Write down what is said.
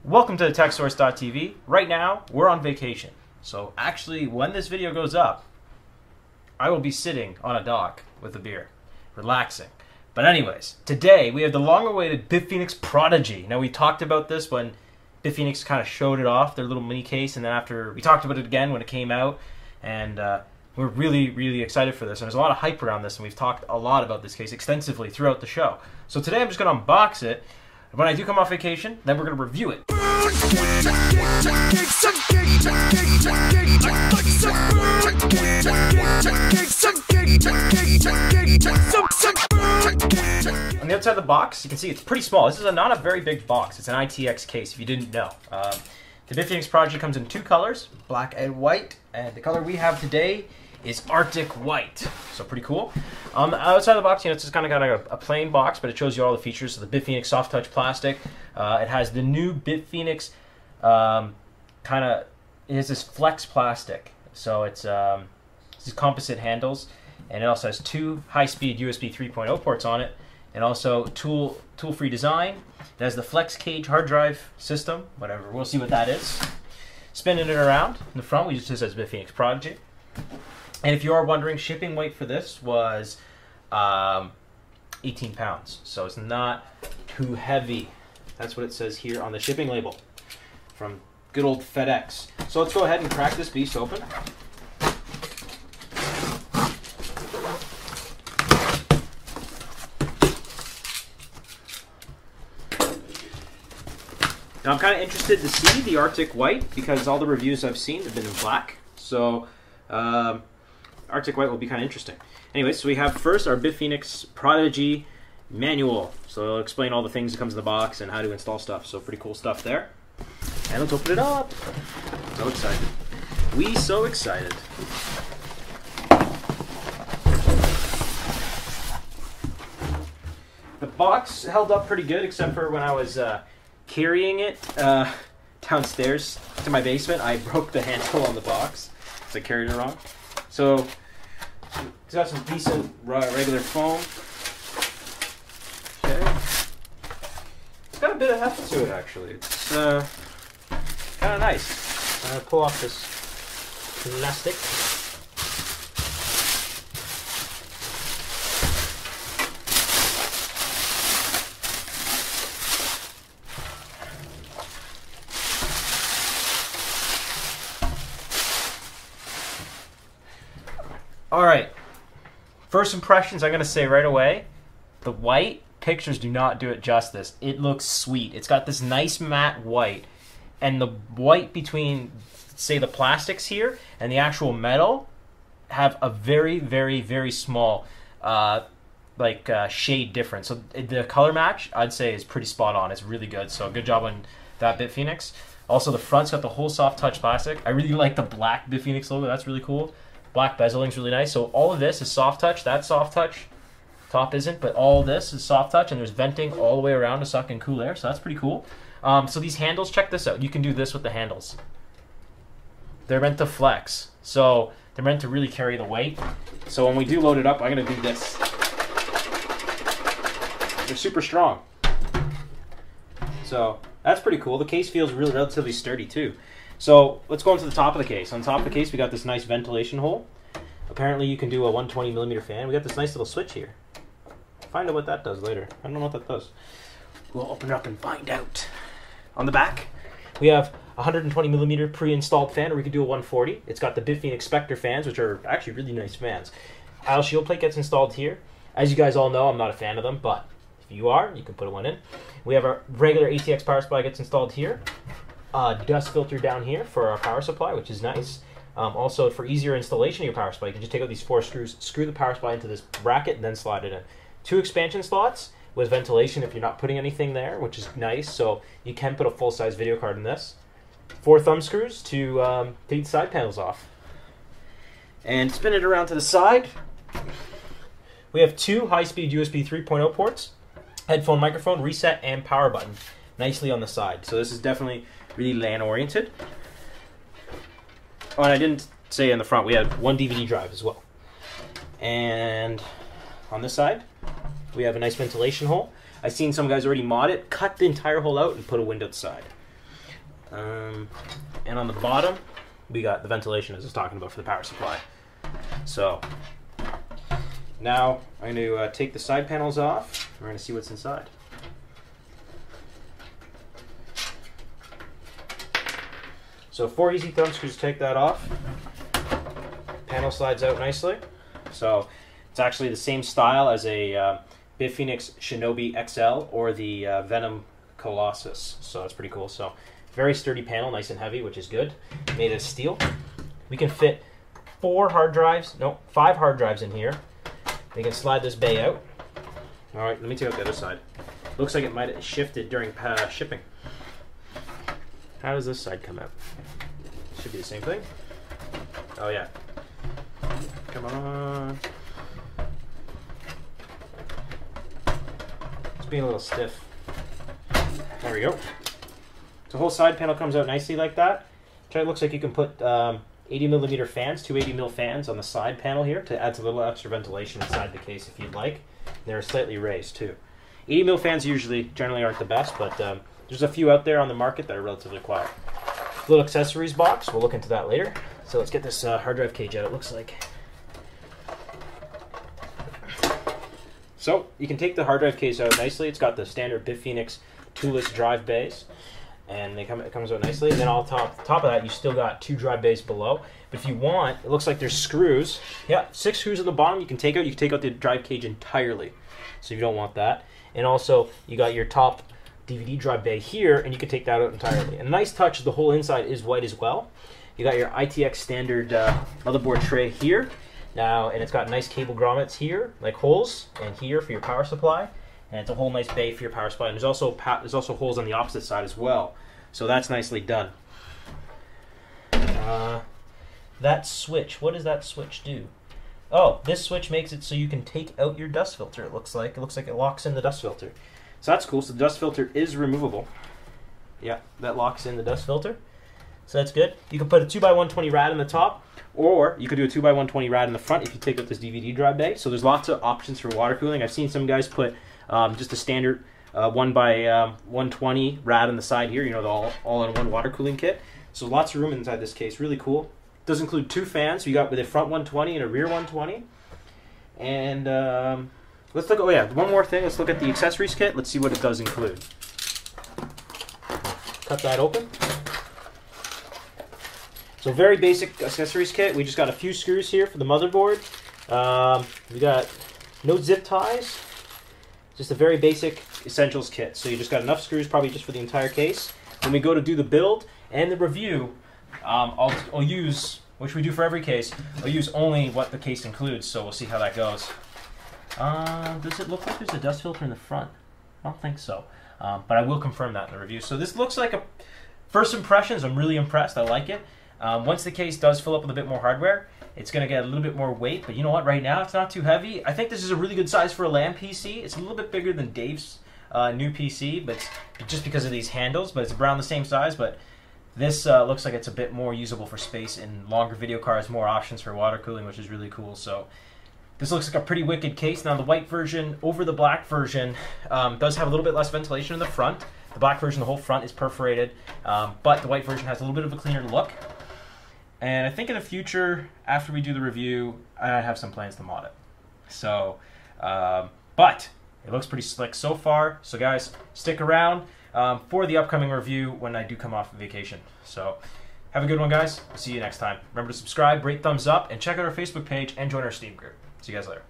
Welcome to TechSource.tv. Right now, we're on vacation. So actually, when this video goes up, I will be sitting on a dock with a beer, relaxing. But anyways, today we have the long-awaited BitFenix Prodigy. Now we talked about this when BitFenix kind of showed it off, their little mini case, and then after we talked about it again when it came out, and we're really excited for this. And there's a lot of hype around this, and we've talked a lot about this case extensively throughout the show. So today I'm just going to unbox it. When I do come off vacation, then we're going to review it. On the outside of the box, you can see it's pretty small. This is not a very big box. It's an ITX case, if you didn't know. The BitFenix Prodigy comes in two colors, black and white, and the color we have today is Arctic White. So pretty cool. Outside of the box, it's just kind of got a plain box, but it shows you all the features. So the BitFenix soft touch plastic. It has the new BitFenix it has this flex plastic. So it's these composite handles, and it also has two high-speed USB 3.0 ports on it, and also tool-free design. It has the flex cage hard drive system, whatever. We'll see what that is. Spinning it around in the front, we just says BitFenix Prodigy. And if you are wondering, shipping weight for this was 18 pounds. So it's not too heavy. That's what it says here on the shipping label from good old FedEx. So let's go ahead and crack this beast open. Now I'm kind of interested to see the Arctic White because all the reviews I've seen have been in black. So Arctic White will be kind of interesting. Anyway, so we have first our BitFenix Prodigy manual. So it'll explain all the things that comes in the box and how to install stuff. So pretty cool stuff there. And let's open it up. So excited. We so excited. The box held up pretty good except for when I was carrying it downstairs to my basement. I broke the handle on the box because I carried it wrong. So it's got some decent regular foam. Okay. It's got a bit of heft to it actually. It's kind of nice. I'm going to pull off this plastic. Alright, first impressions I'm going to say right away, the white pictures do not do it justice. It looks sweet. It's got this nice matte white, and the white between, say, the plastics here and the actual metal have a very small shade difference. So the color match, I'd say, is pretty spot on. It's really good, so good job on that BitFenix. Also, the front's got the whole soft touch plastic. I really like the black BitFenix logo. That's really cool. Black bezeling's really nice. So all of this is soft touch. That's soft touch. Top isn't, but all of this is soft touch, and there's venting all the way around to suck in cool air. So that's pretty cool. So these handles, check this out. You can do this with the handles. They're meant to flex. So they're meant to really carry the weight. So when we do load it up, I'm going to do this. They're super strong. So that's pretty cool. The case feels really relatively sturdy too. So let's go into the top of the case. On top of the case, we got this nice ventilation hole. Apparently you can do a 120mm fan. We got this nice little switch here. Find out what that does later. I don't know what that does. We'll open it up and find out. On the back, we have a 120mm pre-installed fan, or we could do a 140. It's got the BitFenix Spectre fans, which are actually really nice fans. Aisle shield plate gets installed here. As you guys all know, I'm not a fan of them, but if you are, you can put one in. We have our regular ATX power supply gets installed here. Dust filter down here for our power supply, which is nice. Also, for easier installation of your power supply, you can just take out these 4 screws, screw the power supply into this bracket, and then slide it in. 2 expansion slots with ventilation if you're not putting anything there, which is nice. So you can put a full-size video card in this. 4 thumb screws to take the side panels off. And spin it around to the side. We have 2 high-speed USB 3.0 ports, headphone, microphone, reset, and power button nicely on the side. So this is definitely really LAN oriented. Oh, and I didn't say in the front, we have 1 DVD drive as well. And on this side, we have a nice ventilation hole. I've seen some guys already mod it, cut the entire hole out and put a window to the side. And on the bottom, we got the ventilation as I was talking about for the power supply. So now I'm going to take the side panels off. We're going to see what's inside. So 4 easy thumb screws to take that off. Panel slides out nicely. So it's actually the same style as a BitFenix Shinobi XL or the Venom Colossus. So that's pretty cool. So very sturdy panel, nice and heavy, which is good. Made of steel. We can fit 5 hard drives in here. We can slide this bay out. All right, let me take out the other side. Looks like it might have shifted during shipping. How does this side come out? Should be the same thing. Oh yeah. Come on. It's being a little stiff. There we go. The whole side panel comes out nicely like that. It looks like you can put 80mm fans, 280mm fans on the side panel here to add a little extra ventilation inside the case if you'd like. They're slightly raised too. 80mm fans generally aren't the best, but there's a few out there on the market that are relatively quiet. Little accessories box, we'll look into that later. So let's get this hard drive cage out, it looks like. So you can take the hard drive case out nicely. It's got the standard BitFenix toolless drive bays, and it comes out nicely. And then on top of that, you still got 2 drive bays below. But if you want, it looks like there's screws. Yeah, 6 screws on the bottom you can take out. You can take out the drive cage entirely, so you don't want that. And also, you got your top DVD drive bay here, and you can take that out entirely. And a nice touch, the whole inside is white as well. You got your ITX standard motherboard tray here. Now, and it's got nice cable grommets here, like holes, and here for your power supply. And it's a whole nice bay for your power supply. And there's also holes on the opposite side as well. So that's nicely done. That switch, what does that switch do? Oh, this switch makes it so you can take out your dust filter, it looks like. It looks like it locks in the dust filter. So that's cool. So the dust filter is removable. Yeah, that locks in the dust filter. So that's good. You can put a 2x120 rad in the top, or you could do a 2x120 rad in the front if you take out this DVD drive bay. So there's lots of options for water cooling. I've seen some guys put just a standard 1x120 rad on the side here, you know, the all-in-one water cooling kit. So lots of room inside this case, really cool. Does include 2 fans. So you got with a front 120 and a rear 120. And let's look. Oh yeah, one more thing. Let's look at the accessories kit. Let's see what it does include. Cut that open. So very basic accessories kit. We just got a few screws here for the motherboard. We got no zip ties. Just a very basic essentials kit. So you just got enough screws probably just for the entire case. When we go to do the build and the review, I'll use, which we do for every case, I'll use only what the case includes. So we'll see how that goes. Does it look like there's a dust filter in the front? I don't think so. But I will confirm that in the review. So this looks like a first impressions. I'm really impressed. I like it. Once the case does fill up with a bit more hardware, it's going to get a little bit more weight. But you know what? Right now, it's not too heavy. I think this is a really good size for a LAN PC. It's a little bit bigger than Dave's new PC, but just because of these handles. But it's around the same size. But this looks like it's a bit more usable for space in longer video cards, more options for water cooling, which is really cool. So this looks like a pretty wicked case. Now the white version over the black version does have a little bit less ventilation in the front. The black version, the whole front is perforated, but the white version has a little bit of a cleaner look. And I think in the future, after we do the review, I have some plans to mod it. So, but it looks pretty slick so far. So guys, stick around for the upcoming review when I do come off vacation. So have a good one, guys. I'll see you next time. Remember to subscribe, rate, thumbs up, and check out our Facebook page and join our Steam group. See you guys later.